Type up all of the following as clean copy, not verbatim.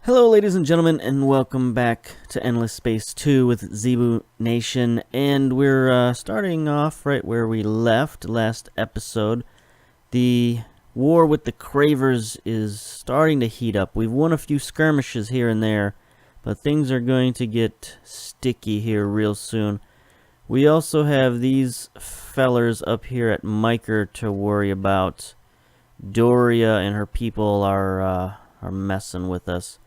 Hello ladies and gentlemen, and welcome back to Endless Space 2 with Zebu Nation, and we're starting off right where we left last episode. The war with the Cravers is starting to heat up. We've won a few skirmishes here and there, but things are going to get sticky here real soon. We also have these fellers up here at Miker to worry about. Doria and her people are messing with us.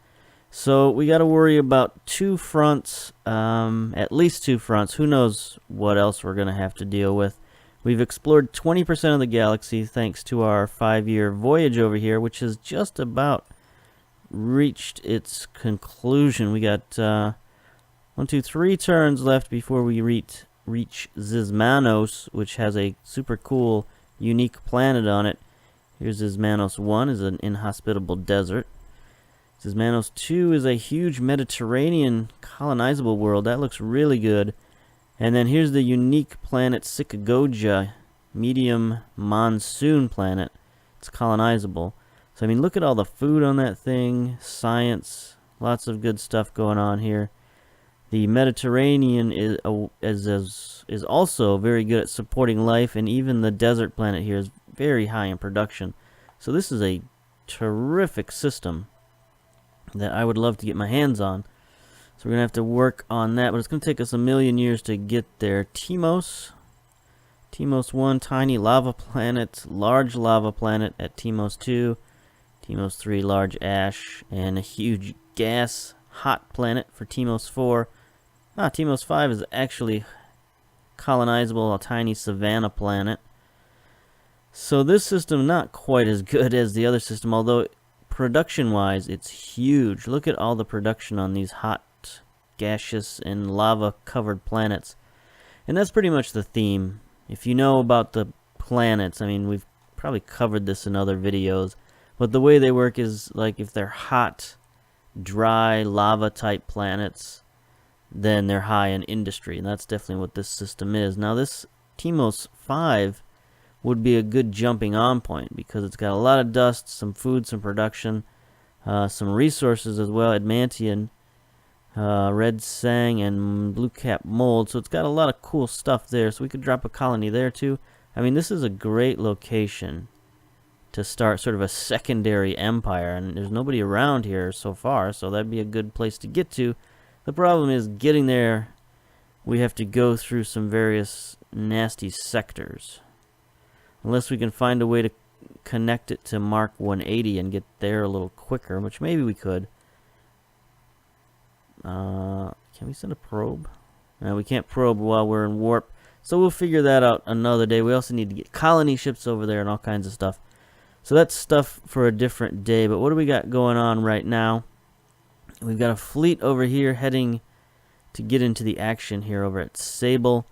So we got to worry about two fronts, at least two fronts. Who knows what else we're going to have to deal with. We've explored 20% of the galaxy thanks to our 5-year voyage over here, which has just about reached its conclusion. We got 3 turns left before we reach Zizmanos, which has a super cool, unique planet on it. Here's Zizmanos 1, is an inhospitable desert. Zizmanos 2 is a huge Mediterranean colonizable world. That looks really good. And then here's the unique planet Sikagoja, medium monsoon planet. It's colonizable. So, I mean, look at all the food on that thing. Science. Lots of good stuff going on here. The Mediterranean is also very good at supporting life, and even the desert planet here is very high in production. So this is a terrific system that I would love to get my hands on. So we're going to have to work on that, but it's going to take us a million years to get there. Timos 1, tiny lava planet, large lava planet at Timos 2. Timos 3, large ash, and a huge gas hot planet for Timos 4. Timos 5 is actually colonizable, a tiny savanna planet. So this system not quite as good as the other system, although production-wise, it's huge. Look at all the production on these hot, gaseous, and lava-covered planets. And that's pretty much the theme. If you know about the planets, I mean, we've probably covered this in other videos, but the way they work is, like, if they're hot, dry, lava-type planets, then they're high in industry, and that's definitely what this system is. Now, this Timos 5 would be a good jumping on point because it's got a lot of dust, some food, some production, some resources as well, adamantium, red sang, and blue cap mold. So it's got a lot of cool stuff there, so we could drop a colony there too. I mean, this is a great location to start sort of a secondary empire, and there's nobody around here so far, so that'd be a good place to get to. The problem is getting there, we have to go through some various nasty sectors. Unless we can find a way to connect it to Mark 180 and get there a little quicker, which maybe we could. Can we send a probe? No, we can't probe while we're in warp. So we'll figure that out another day. We also need to get colony ships over there and all kinds of stuff. So that's stuff for a different day. But what do we got going on right now? We've got a fleet over here heading to get into the action here over at Sable.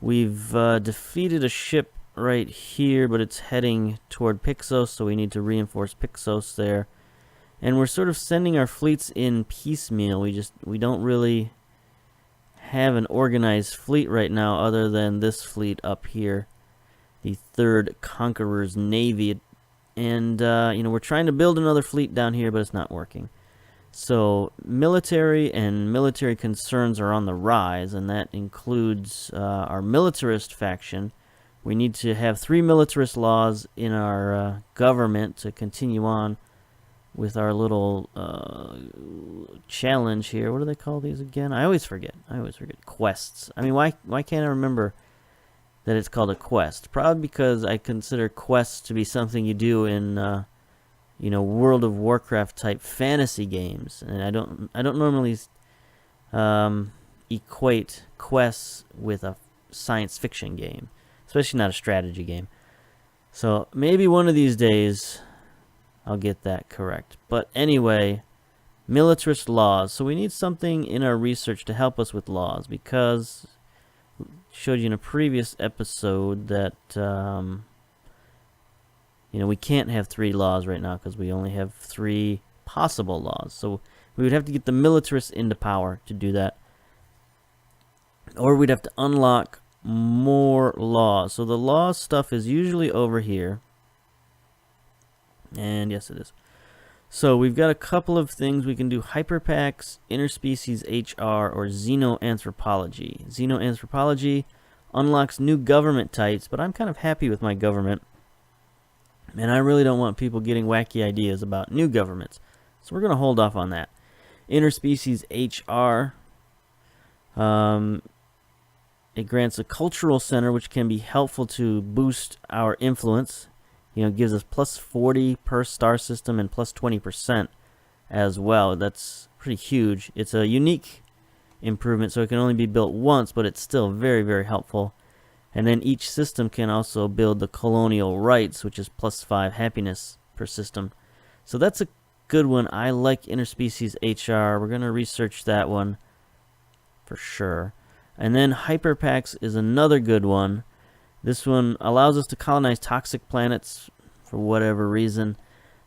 We've defeated a ship right here, but it's heading toward Pixos, so we need to reinforce Pixos there. And we're sort of sending our fleets in piecemeal. We don't really have an organized fleet right now other than this fleet up here, the 3rd Conqueror's Navy. And we're trying to build another fleet down here, but it's not working. So military and military concerns are on the rise, and that includes our militarist faction. We need to have 3 militarist laws in our government to continue on with our little challenge here. What do they call these again? I always forget. Quests. I mean, why can't I remember that it's called a quest? Probably because I consider quests to be something you do in World of Warcraft type fantasy games, and I don't normally equate quests with a science fiction game. Especially not a strategy game. So maybe one of these days I'll get that correct. But anyway, militarist laws. So we need something in our research to help us with laws, because I showed you in a previous episode that we can't have 3 laws right now because we only have 3 possible laws. So we would have to get the militarists into power to do that. Or we'd have to unlock more laws. So the law stuff is usually over here. And yes, it is. So we've got a couple of things we can do: hyperpacks, interspecies HR, or xenoanthropology. Xenoanthropology unlocks new government types, but I'm kind of happy with my government, and I really don't want people getting wacky ideas about new governments, so we're going to hold off on that. Interspecies HR, it grants a cultural center, which can be helpful to boost our influence. You know, it gives us plus 40 per star system and plus 20% as well. That's pretty huge. It's a unique improvement, so it can only be built once, but it's still very, very helpful. And then each system can also build the colonial rights, which is plus 5 happiness per system. So that's a good one. I like interspecies HR. We're going to research that one for sure. And then hyperpacks is another good one. This one allows us to colonize toxic planets for whatever reason,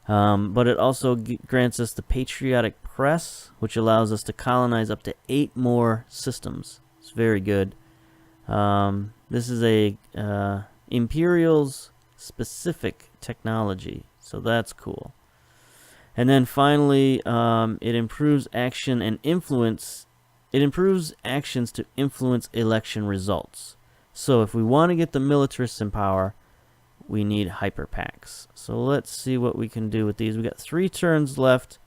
but it also grants us the patriotic press, which allows us to colonize up to 8 more systems. It's very good. This is a Imperials specific technology, so that's cool. And then finally, it improves action and influence. It improves actions to influence election results. So if we want to get the militarists in power, we need hyperpacks. So let's see what we can do with these. We got 3 turns left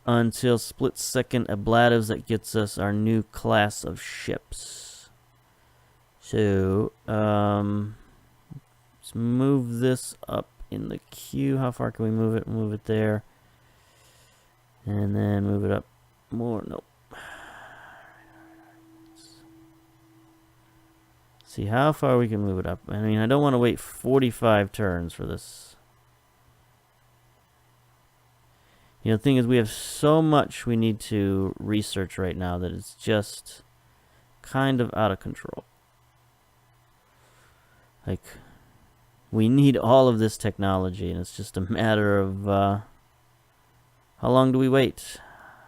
until split second ablatives that gets us our new class of ships. So let's move this up in the queue. How far can we move it? Move it there. And then move it up more. Nope. See how far we can move it up. I mean, I don't want to wait 45 turns for this. You know, the thing is, we have so much we need to research right now that it's just kind of out of control. Like, we need all of this technology, and it's just a matter of how long do we wait?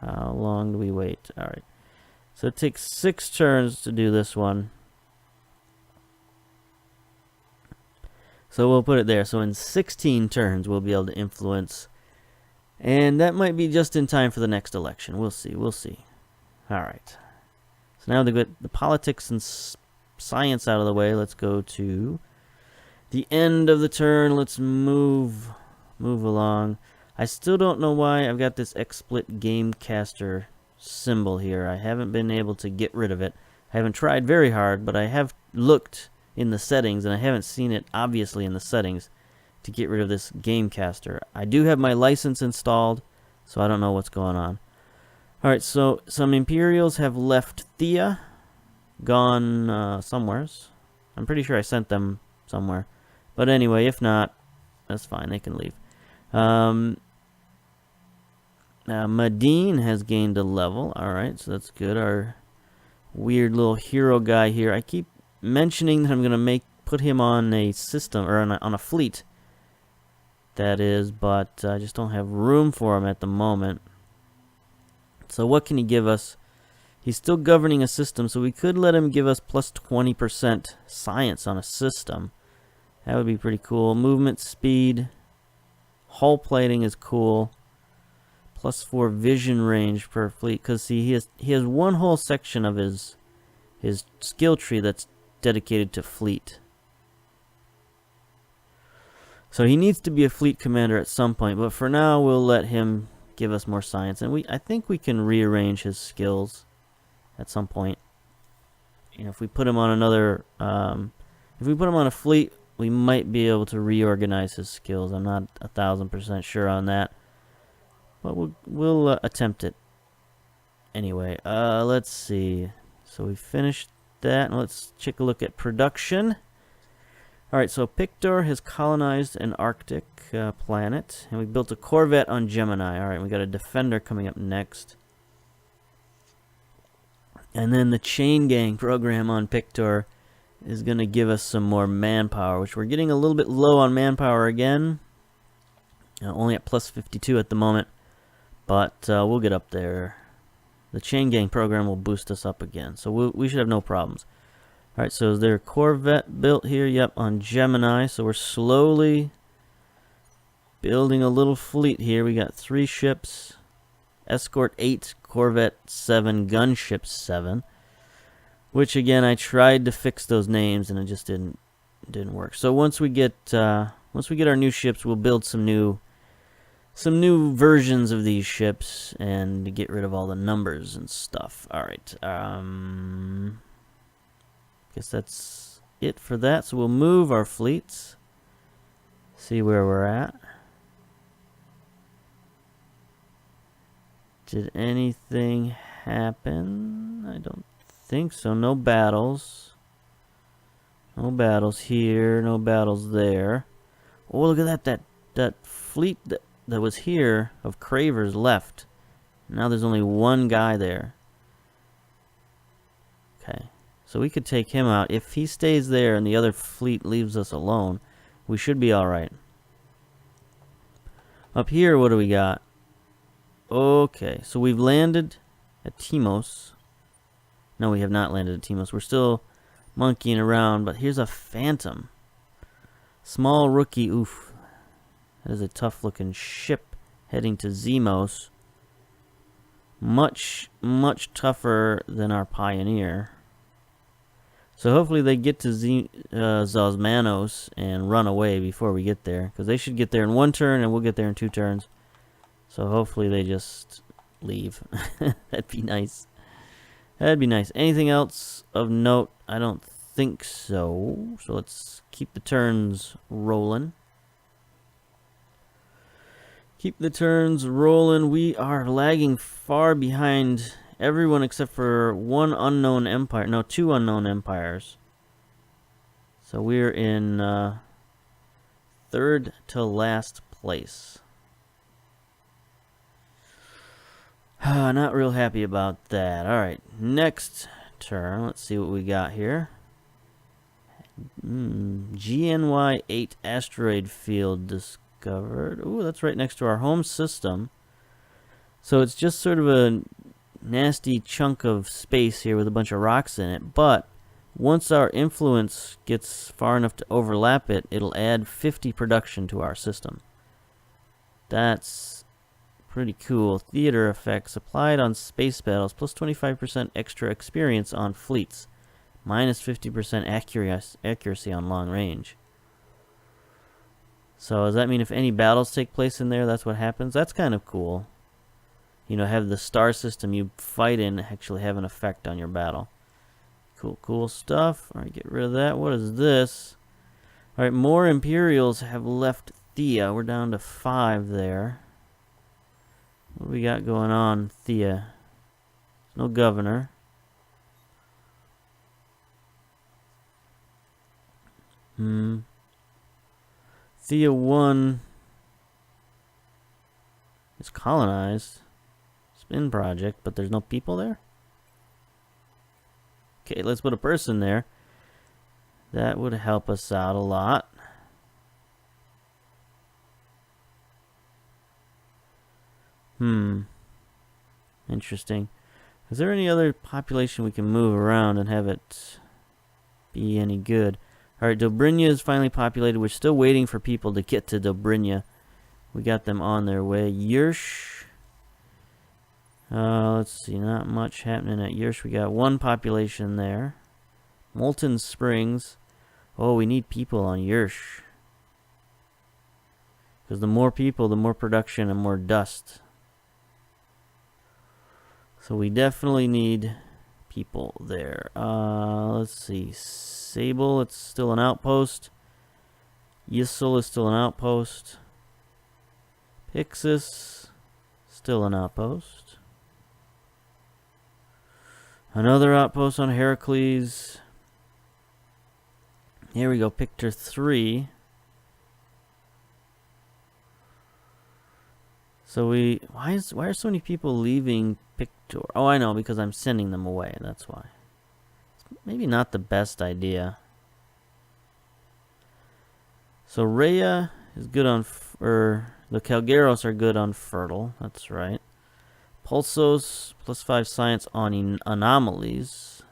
How long do we wait? All right. So it takes 6 turns to do this one. So we'll put it there. So in 16 turns, we'll be able to influence. And that might be just in time for the next election. We'll see. We'll see. All right. So now to get the politics and science out of the way, let's go to the end of the turn. Let's move along. I still don't know why I've got this XSPLIT Gamecaster symbol here. I haven't been able to get rid of it. I haven't tried very hard, but I have looked in the settings, and I haven't seen it obviously in the settings to get rid of this Gamecaster. I do have my license installed, so I don't know what's going on. Alright, so some Imperials have left Thea, gone somewheres. I'm pretty sure I sent them somewhere. But anyway, if not, that's fine, they can leave. Madine has gained a level. Alright, so that's good. Our weird little hero guy here. I keep mentioning that I'm going to put him on a system, or on a fleet, that is, but I just don't have room for him at the moment. So what can he give us? He's still governing a system, so we could let him give us plus 20% science on a system. That would be pretty cool. Movement speed, hull plating is cool. Plus 4 vision range per fleet, because see, he has one whole section of his skill tree that's dedicated to fleet. So he needs to be a fleet commander at some point, but for now we'll let him give us more science, and I think we can rearrange his skills at some point. You know, if we put him on another, if we put him on a fleet, we might be able to reorganize his skills. I'm not 1,000% sure on that, but we'll attempt it anyway. Let's see. So we finished that, and let's take a look at production. Alright, so Pictor has colonized an Arctic planet, and we built a corvette on Gemini. Alright, we got a defender coming up next. And then the chain gang program on Pictor is going to give us some more manpower, which we're getting a little bit low on manpower again. Only at plus 52 at the moment, but we'll get up there. The chain gang program will boost us up again, so we should have no problems. Alright, so is there a corvette built here? Yep, on Gemini. So we're slowly building a little fleet here. We got 3 ships, escort 8, corvette 7, gunship 7. Which again, I tried to fix those names and it just didn't work. So once we get our new ships, we'll build some new versions of these ships and get rid of all the numbers and stuff. All right. Guess that's it for that. So we'll move our fleets. See where we're at. Did anything happen? I don't think so. No battles. No battles here. No battles there. Oh, look at that. That fleet that was here of Cravers left. Now there's only one guy there. Okay. So we could take him out. If he stays there and the other fleet leaves us alone, we should be alright. Up here, what do we got? Okay, so we've landed at Timos. No, we have not landed at Timos. We're still monkeying around, but here's a Phantom. Small rookie, oof. That is a tough-looking ship heading to Zemos. Much, much tougher than our Pioneer. So hopefully they get to Zosmanos and run away before we get there. Because they should get there in 1 turn and we'll get there in 2 turns. So hopefully they just leave. That'd be nice. That'd be nice. Anything else of note? I don't think so. So let's keep the turns rolling. Keep the turns rolling. We are lagging far behind everyone except for 1 unknown empire. No, 2 unknown empires. So we're in 3rd to last place. Not real happy about that. Alright, next turn. Let's see what we got here. GNY8 asteroid field discovered. Ooh, that's right next to our home system. So it's just sort of a nasty chunk of space here with a bunch of rocks in it. But once our influence gets far enough to overlap it, it'll add 50 production to our system. That's pretty cool. Theater effects applied on space battles, plus 25% extra experience on fleets, minus 50% accuracy on long range. So does that mean if any battles take place in there, that's what happens? That's kind of cool. You know, have the star system you fight in actually have an effect on your battle. Cool, cool stuff. Alright, get rid of that. What is this? Alright, more Imperials have left Thea. We're down to 5 there. What do we got going on, Thea? There's no governor. Thea 1 is colonized. Spin project, but there's no people there? Okay, let's put a person there. That would help us out a lot. Interesting. Is there any other population we can move around and have it be any good? Alright, Dobrynya is finally populated. We're still waiting for people to get to Dobrynya. We got them on their way. Yersh. Let's see, not much happening at Yersh. We got 1 population there. Molten Springs. Oh, we need people on Yersh. Because the more people, the more production and more dust. So we definitely need people there. Let's see. Sable, it's still an outpost. Yissel is still an outpost. Pixis, still an outpost. Another outpost on Heracles. Here we go, Pictor 3. So why are so many people leaving Pictor? Oh, I know, because I'm sending them away, that's why. It's maybe not the best idea. So Rhea is good on, the Calgaros are good on fertile, that's right. Pulsos, plus 5 science on anomalies.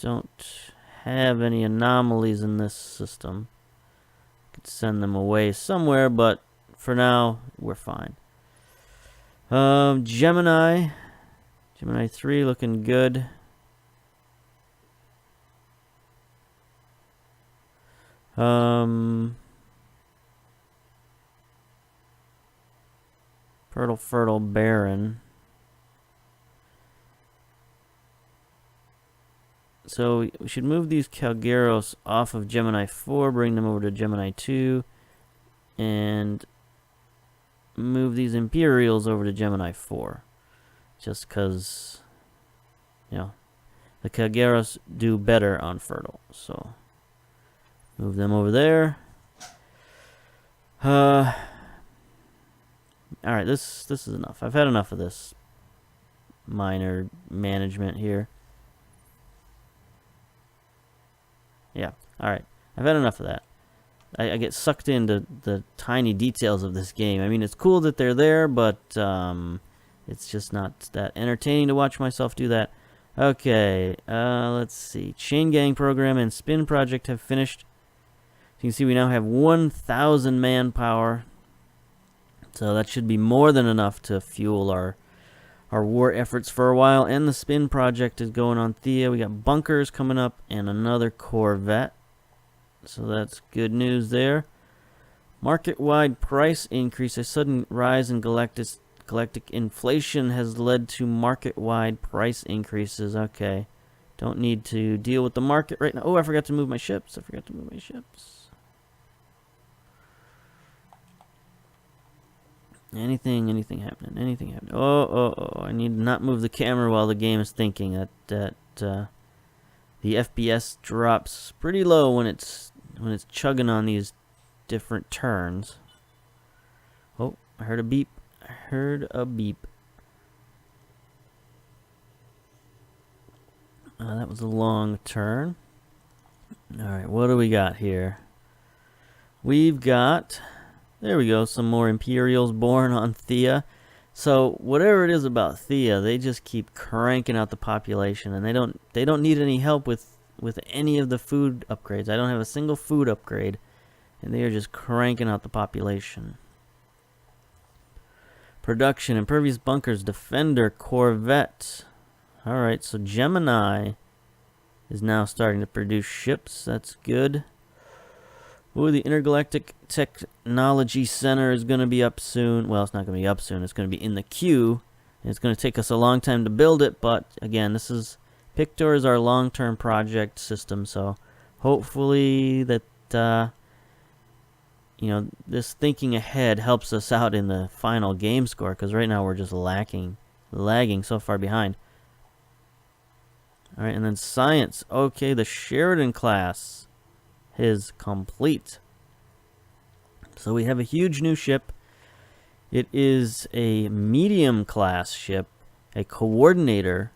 Don't have any anomalies in this system. Could send them away somewhere, but for now, we're fine. Gemini 3 looking good. Fertile, barren. So we should move these Calgeros off of Gemini 4, bring them over to Gemini 2, and move these Imperials over to Gemini 4. Just because, you know, the Calgeros do better on fertile. So move them over there. Alright, this is enough. I've had enough of this minor management here. Yeah, alright. I've had enough of that. I get sucked into the tiny details of this game. I mean, it's cool that they're there, but it's just not that entertaining to watch myself do that. Okay, let's see. Chain Gang program and Spin project have finished. So you can see we now have 1,000 manpower. So that should be more than enough to fuel our war efforts for a while. And the Spin project is going on Thea. We got bunkers coming up and another Corvette. So that's good news there. Market-wide price increase. A sudden rise in galactic inflation has led to market-wide price increases. Okay. Don't need to deal with the market right now. Oh, I forgot to move my ships. Anything happening? Oh, I need to not move the camera while the game is thinking. That the FPS drops pretty low when it's chugging on these different turns. Oh, I heard a beep. That was a long turn. Alright, what do we got here? We've got, there we go, some more Imperials born on Thea. So whatever it is about Thea, they just keep cranking out the population, and they don't need any help with any of the food upgrades. I don't have a single food upgrade, and they are just cranking out the population. Production, impervious bunkers, defender, Corvette. Alright, so Gemini is now starting to produce ships. That's good. Ooh, the Intergalactic Technology Center is going to be up soon. Well, it's not going to be up soon. It's going to be in the queue. It's going to take us a long time to build it, but again, Pictor is our long-term project system, so hopefully that, this thinking ahead helps us out in the final game score, because right now we're just lagging so far behind. Alright, and then science. Okay, the Sheridan class is complete. So we have a huge new ship. It is a medium class ship, a coordinator.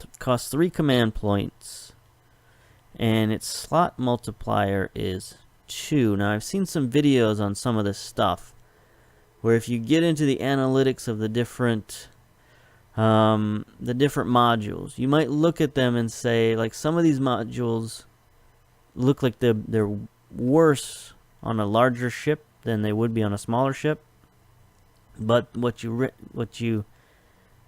It costs 3 command points, and its slot multiplier is 2. Now I've seen some videos on some of this stuff where if you get into the analytics of the different modules, you might look at them and say, like, some of these modules look like they're worse on a larger ship than they would be on a smaller ship. But what you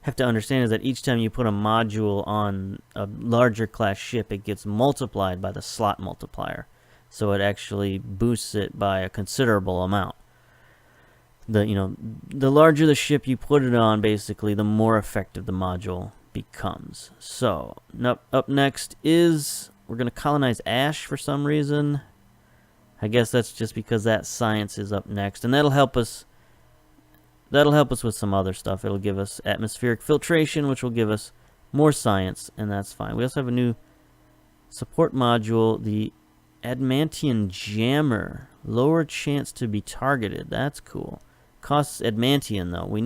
have to understand is that each time you put a module on a larger class ship, it gets multiplied by the slot multiplier. So it actually boosts it by a considerable amount. The larger the ship you put it on, basically, the more effective the module becomes. So, up next is, we're going to colonize Ash for some reason. I guess that's just because that science is up next, and that'll help us with some other stuff. It'll give us atmospheric filtration, which will give us more science, and that's fine. We also have a new support module, the Adamantium Jammer. Lower chance to be targeted. That's cool. Costs Adamantium, though. We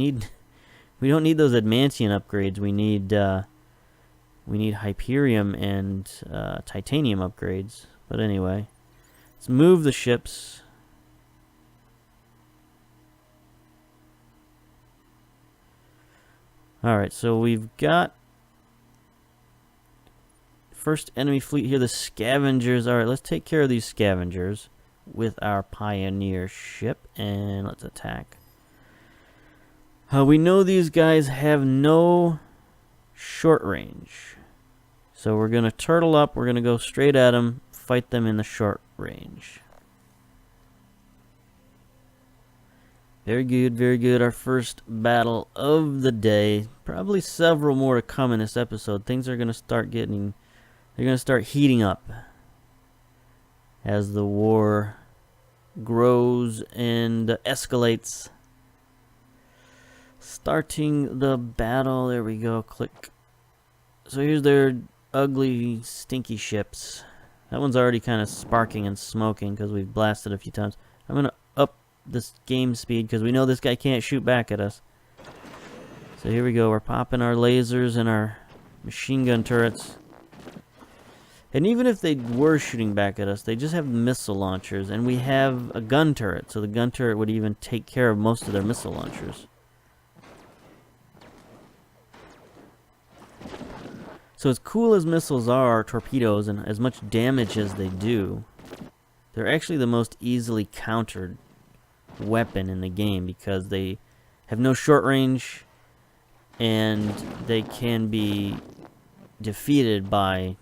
don't need those Adamantium upgrades. We need Hyperium and Titanium upgrades. But anyway, let's move the ships. Alright, so we've got first enemy fleet here, the scavengers. Alright, let's take care of these scavengers. with our pioneer ship, and let's attack. We know these guys have no short range, so we're going to turtle up, we're going to go straight at them, fight them in the short range. Very good, very good. Our first battle of the day. Probably several more to come in this episode. Things are going to start getting, they're going to start heating up as the war grows and escalates. Starting the battle. There we go. Click. So here's their ugly, stinky ships. That one's already kind of sparking and smoking because we've blasted a few times. I'm going to up this game speed because we know this guy can't shoot back at us. So here we go. We're popping our lasers and our machine gun turrets. And even if they were shooting back at us, they just have missile launchers, and we have a gun turret, so the gun turret would even take care of most of their missile launchers. So as cool as missiles are, torpedoes, and as much damage as they do, they're actually the most easily countered weapon in the game because they have no short range and they can be defeated by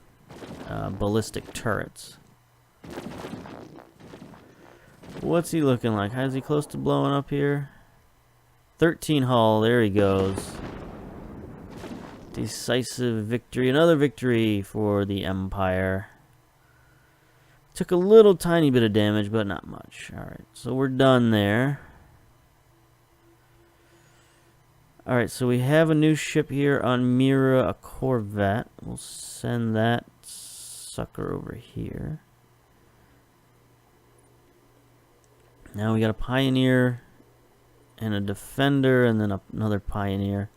ballistic turrets. What's he looking like? Is he close to blowing up here? 13 hull, there he goes. Decisive victory, another victory for the Empire. Took a little tiny bit of damage, but not much. Alright, so we're done there. Alright, so we have a new ship here on Mira, a corvette. We'll send that sucker over here. Now we got a pioneer and a defender and then another pioneer.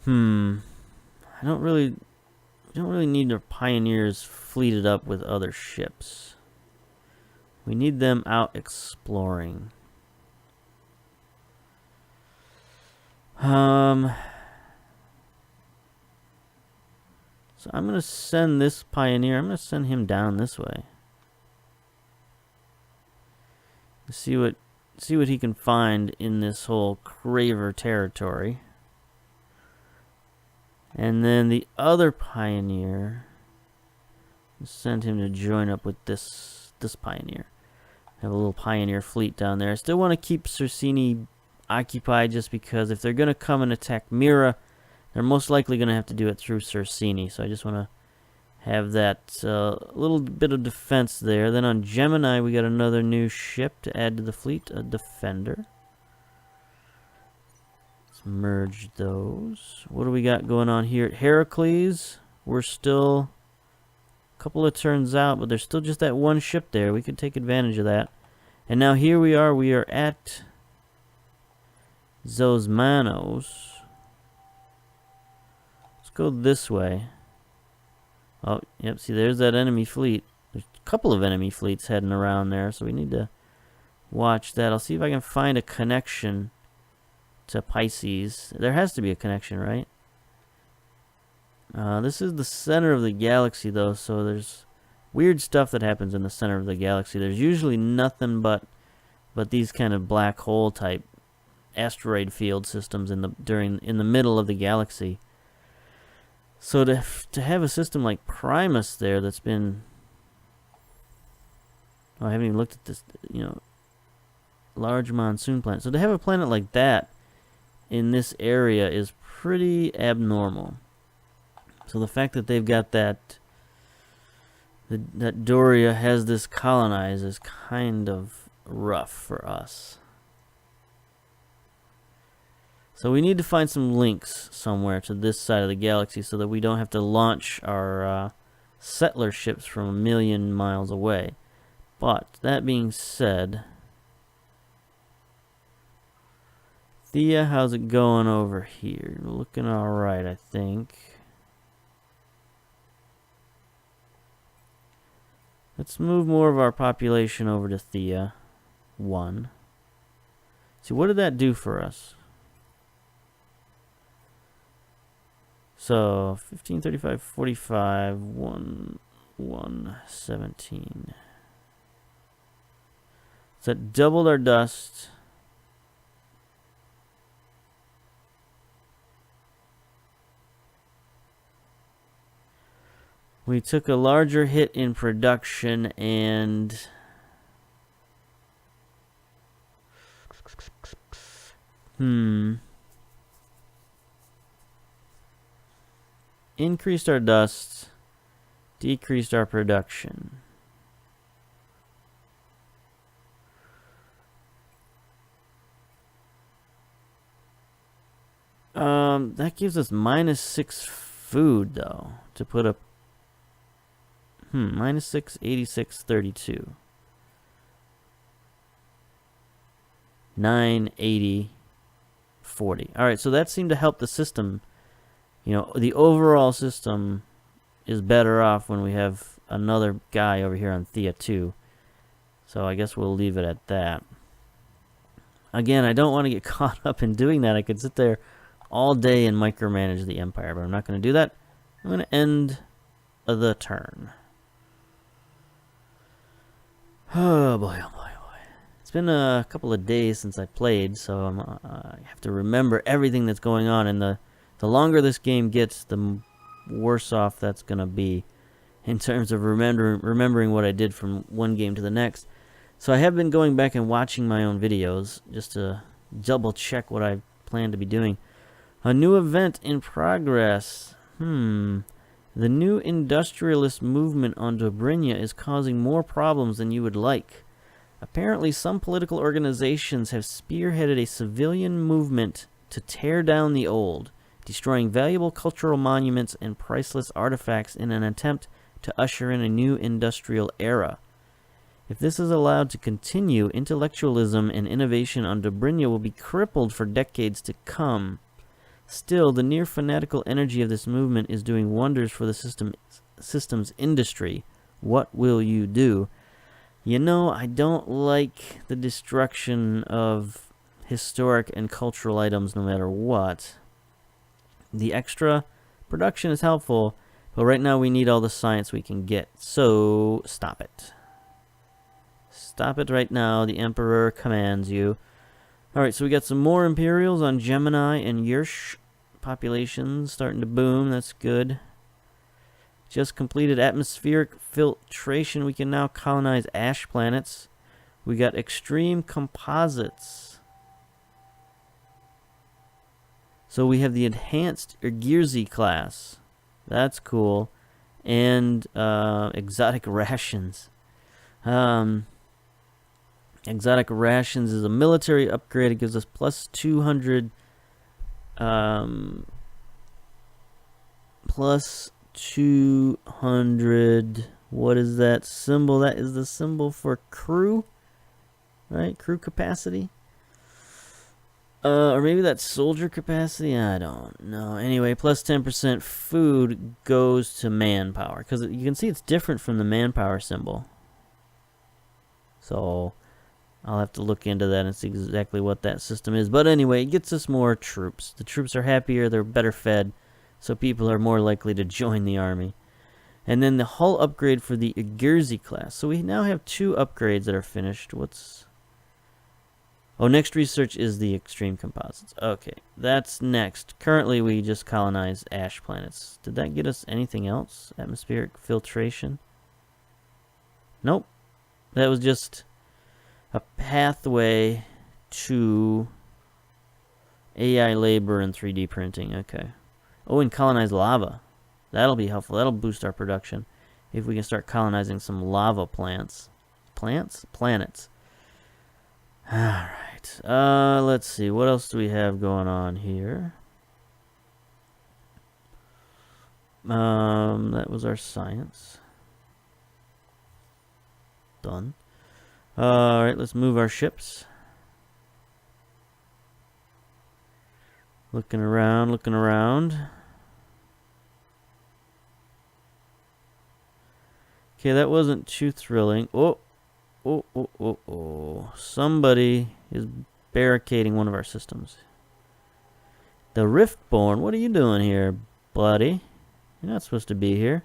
I don't really need our pioneers fleeted up with other ships. We need them out exploring. So I'm going to send this pioneer, I'm going to send him down this way. See what he can find in this whole Craver territory. And then the other pioneer, send him to join up with this pioneer. Have a little pioneer fleet down there. I still want to keep Cersini occupied just because if they're going to come and attack Mira, they're most likely going to have to do it through Cersini. So I just want to have that little bit of defense there. Then on Gemini, we got another new ship to add to the fleet, a defender. Let's merge those. What do we got going on here at Heracles? We're still a couple of turns out, but there's still just that one ship there. We could take advantage of that. And now here we are at Zosmanos. Let's go this way. Oh, yep, see, there's that enemy fleet. There's a couple of enemy fleets heading around there, so we need to watch that. I'll see if I can find a connection to Pisces. There has to be a connection, right? This is the center of the galaxy, though, so there's weird stuff that happens in the center of the galaxy. There's usually nothing but these kind of black hole type asteroid field systems in the middle of the galaxy. So to have a system like Primus there that's been... Oh, I haven't even looked at this, large monsoon planet. So to have a planet like that in this area is pretty abnormal. So the fact that they've got that Doria has this colonized is kind of rough for us. So we need to find some links somewhere to this side of the galaxy so that we don't have to launch our settler ships from 1,000,000 miles away. But that being said, Thea, how's it going over here? Looking alright, I think. Let's move more of our population over to Thea 1. See, what did that do for us? So 15, 35, 45, 1, 1, 17. So that doubled our dust. We took a larger hit in production and increased our dust, decreased our production. That gives us -6 food though to put up. -6, 86, 32. 9, 80, 40. Alright, so that seemed to help the system. You know, the overall system is better off when we have another guy over here on Thea 2. So I guess we'll leave it at that. Again, I don't want to get caught up in doing that. I could sit there all day and micromanage the Empire, but I'm not going to do that. I'm going to end the turn. Oh boy, oh boy, oh boy. It's been a couple of days since I played, so I have to remember everything that's going on, and the longer this game gets, the worse off that's going to be in terms of remembering what I did from one game to the next. So I have been going back and watching my own videos just to double check what I plan to be doing. A new event in progress. The new industrialist movement on Dobrynia is causing more problems than you would like. Apparently, some political organizations have spearheaded a civilian movement to tear down the old, destroying valuable cultural monuments and priceless artifacts in an attempt to usher in a new industrial era. If this is allowed to continue, intellectualism and innovation on Dobrynia will be crippled for decades to come. Still, the near fanatical energy of this movement is doing wonders for the system's industry. What will you do? You know, I don't like the destruction of historic and cultural items no matter what. The extra production is helpful, but right now we need all the science we can get. So, stop it. Stop it right now. The Emperor commands you. Alright, so we got some more Imperials on Gemini and Yersh. Populations starting to boom. That's good. Just completed atmospheric filtration. We can now colonize ash planets. We got extreme composites. So we have the enhanced Ergirzi class. That's cool. And exotic rations. Exotic rations is a military upgrade. It gives us plus 200. Plus 200. What is that symbol? That is the symbol for crew, right? Crew capacity. Or maybe that's soldier capacity. I don't know. Anyway, plus 10% food goes to manpower, because you can see it's different from the manpower symbol. So I'll have to look into that and see exactly what that system is. But anyway, it gets us more troops. The troops are happier, they're better fed, so people are more likely to join the army. And then the hull upgrade for the Ergirzi class. So we now have 2 upgrades that are finished. Oh, next research is the extreme composites. Okay, that's next. Currently, we just colonize ash planets. Did that get us anything else? Atmospheric filtration? Nope. That was just a pathway to AI labor and 3D printing. Okay. Oh, and colonize lava. That'll be helpful. That'll boost our production if we can start colonizing some lava plants. Planets. Alright. Let's see. What else do we have going on here? That was our science. Done. Alright, let's move our ships. Looking around, looking around. Okay, that wasn't too thrilling. Oh. Somebody is barricading one of our systems. The Riftborn, what are you doing here, buddy? You're not supposed to be here.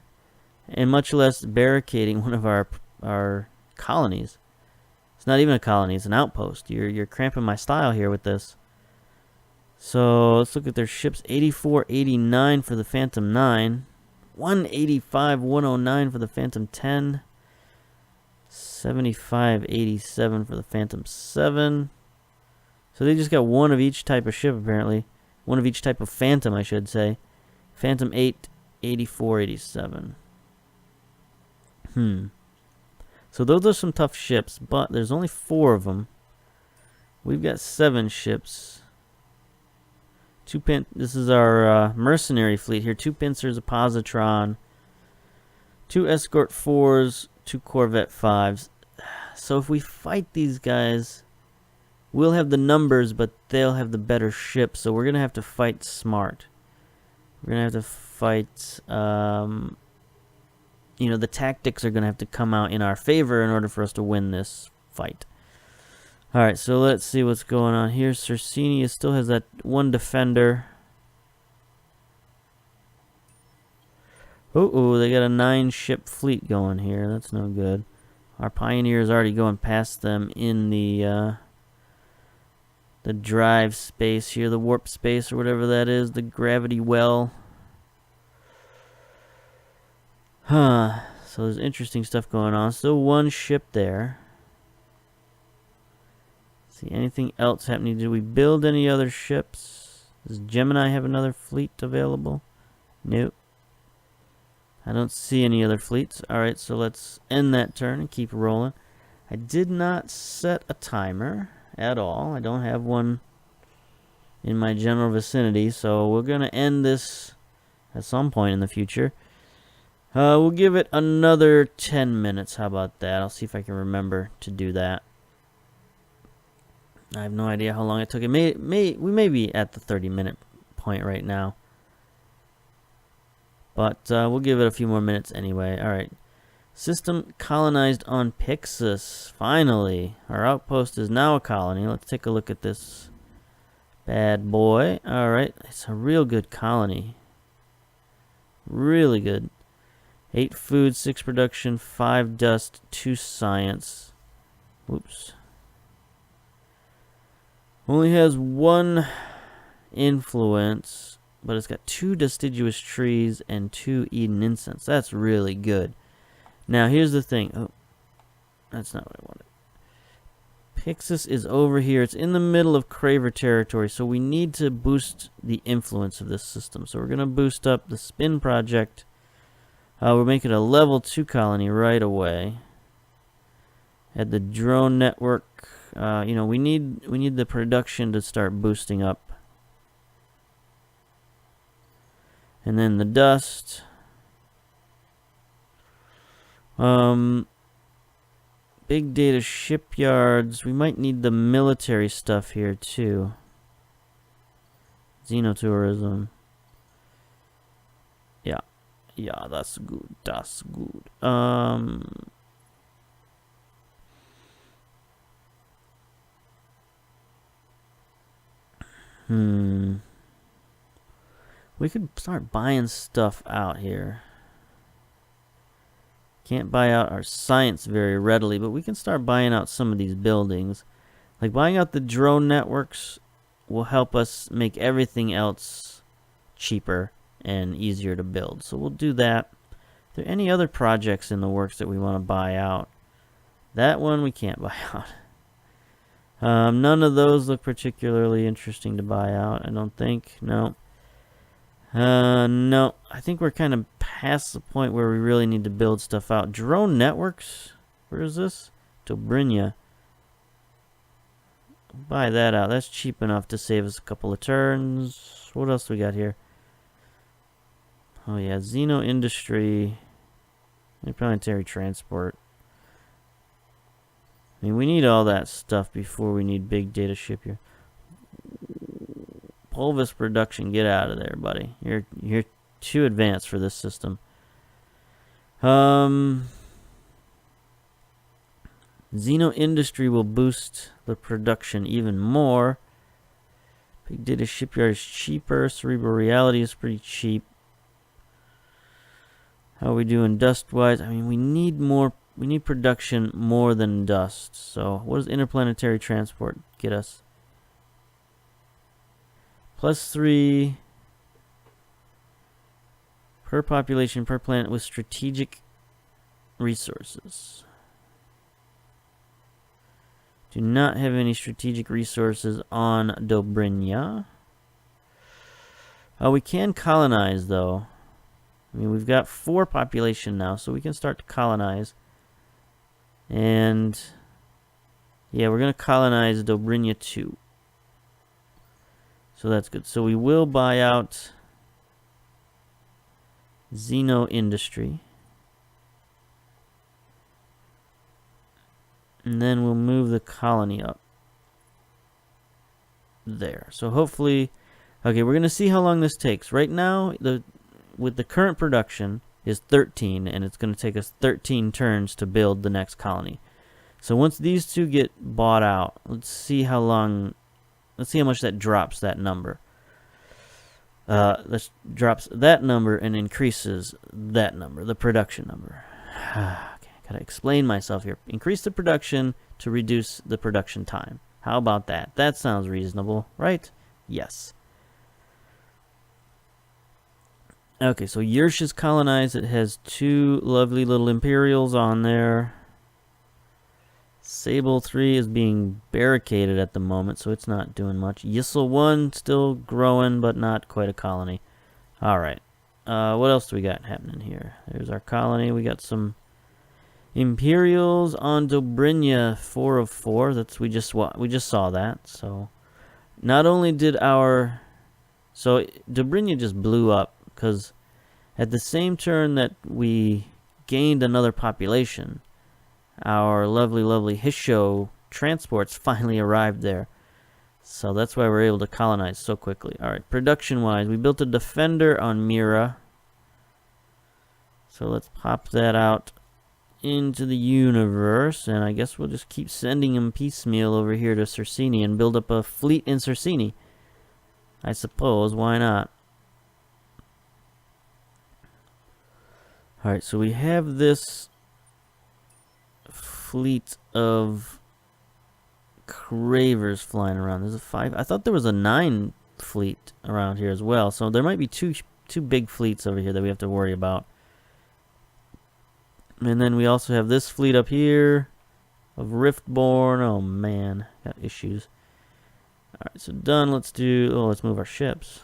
And much less barricading one of our colonies. It's not even a colony, it's an outpost. You're cramping my style here with this. So let's look at their ships. 8489 for the Phantom 9. 185-109 for the Phantom 10. 75-87 for the Phantom 7. So they just got one of each type of ship, apparently. One of each type of Phantom, I should say. Phantom 8, 84-87. So those are some tough ships, but there's only 4 of them. We've got 7 ships. This is our mercenary fleet here. 2 pincers, a positron, 2 escort 4s, 2 corvette 5s. So if we fight these guys, we'll have the numbers, but they'll have the better ships. So we're going to have to fight smart. We're going to have to fight, the tactics are going to have to come out in our favor in order for us to win this fight. Alright, so let's see what's going on here. Cercinia still has that 1 defender. They got a 9-ship fleet going here. That's no good. Our Pioneer is already going past them in the drive space here, the warp space or whatever that is, the gravity well. So there's interesting stuff going on. Still 1 ship there. See anything else happening? Did we build any other ships? Does Gemini have another fleet available? Nope. I don't see any other fleets. Alright, so let's end that turn and keep rolling. I did not set a timer at all. I don't have one in my general vicinity, so we're going to end this at some point in the future. We'll give it another 10 minutes. How about that? I'll see if I can remember to do that. I have no idea how long it took. We may be at the 30-minute point right now. But we'll give it a few more minutes anyway. Alright. System colonized on Pixis. Finally. Our outpost is now a colony. Let's take a look at this bad boy. Alright. It's a real good colony. Really good. 8 food, 6 production, 5 dust, 2 science. Whoops. Only has 1 influence, but it's got 2 deciduous trees and 2 Eden incense. That's really good. Now, here's the thing. Oh, that's not what I wanted. Pixis is over here. It's in the middle of Craver territory, so we need to boost the influence of this system. So we're going to boost up the Spin project. We'll make it a level 2 colony right away. Add the drone network. We need the production to start boosting up. And then the dust. Big data shipyards. We might need the military stuff here too. Xenotourism. Yeah, that's good. That's good. We could start buying stuff out here. Can't buy out our science very readily, but we can start buying out some of these buildings. Like buying out the drone networks will help us make everything else cheaper and easier to build. So we'll do that. Are there any other projects in the works that we want to buy out? That one we can't buy out. None of those look particularly interesting to buy out, I don't think. No. No. I think we're kind of past the point where we really need to build stuff out. Drone networks? Where is this? Dobrinya. Buy that out. That's cheap enough to save us a couple of turns. What else we got here? Oh yeah, Xeno Industry. Planetary Transport. I mean, we need all that stuff before we need big data shipyard. Pulvis production, get out of there, buddy. You're too advanced for this system. Xeno Industry will boost the production even more. Big data shipyard is cheaper. Cerebral reality is pretty cheap. How are we doing dust-wise? I mean, we need more we need production more than dust. So what does interplanetary transport get us? +3 per population per planet with strategic resources. Do not have any strategic resources on Dobrinya. We can colonize, though. I mean, we've got 4 population now, so we can start to colonize. And yeah, we're going to colonize Dobrinya 2. So that's good. So we will buy out Xeno Industry. And then we'll move the colony up there. So hopefully, okay, we're going to see how long this takes. Right now, with the current production is 13, and it's going to take us 13 turns to build the next colony. So once these 2 get bought out, let's see how much that drops that number. This drops that number and increases that number, the production number. Okay, gotta explain myself here. Increase the production to reduce the production time. How about that? That sounds reasonable, right? Yes. Okay, so Yersh is colonized. It has 2 lovely little Imperials on there. Sable 3 is being barricaded at the moment, so it's not doing much. Yissel 1 still growing, but not quite a colony. Alright. What else do we got happening here? There's our colony. We got some Imperials on Dobrinya, 4 of 4. We just saw that. So not only did so Dobrinya just blew up, because at the same turn that we gained another population, our lovely Hisho transports finally arrived there. So that's why we're able to colonize so quickly. Alright, production-wise, we built a defender on Mira. So let's pop that out into the universe. And I guess we'll just keep sending them piecemeal over here to Circini and build up a fleet in Circini. I suppose, why not? Alright, so we have this fleet of Cravers flying around. There's a 5. I thought there was a 9 fleet around here as well. So there might be two big fleets over here that we have to worry about. And then we also have this fleet up here of Riftborn. Oh man, got issues. Alright, so done. Let's move our ships.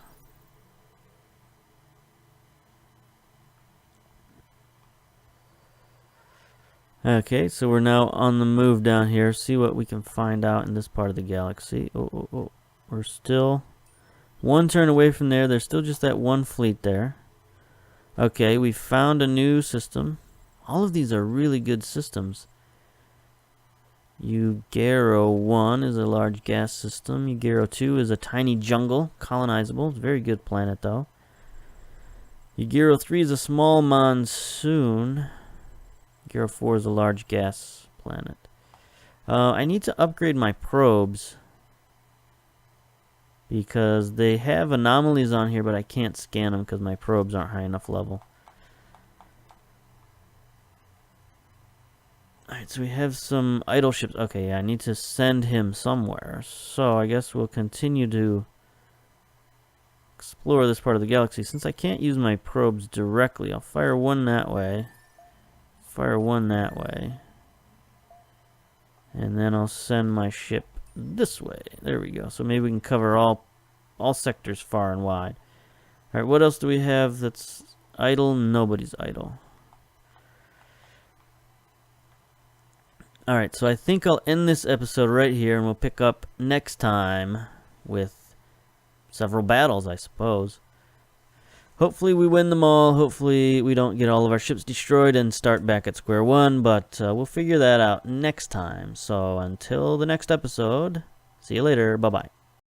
Okay, so we're now on the move down here. See what we can find out in this part of the galaxy. Oh. We're still 1 turn away from there. There's still just that 1 fleet there. Okay, we found a new system. All of these are really good systems. Ugero 1 is a large gas system. Ugero 2 is a tiny jungle, colonizable. It's a very good planet, though. Ugero 3 is a small monsoon. Ugero 4 is a large gas planet. I need to upgrade my probes because they have anomalies on here, but I can't scan them because my probes aren't high enough level. Alright, so we have some idle ships. Okay, yeah, I need to send him somewhere. So I guess we'll continue to explore this part of the galaxy. Since I can't use my probes directly, I'll fire 1 that way. Fire 1 that way. And then I'll send my ship this way. There we go. So maybe we can cover all sectors far and wide. Alright, what else do we have that's idle? Nobody's idle. Alright, so I think I'll end this episode right here, and we'll pick up next time with several battles, I suppose. Hopefully we win them all. Hopefully we don't get all of our ships destroyed and start back at square one, but we'll figure that out next time. So until the next episode, see you later. Bye-bye.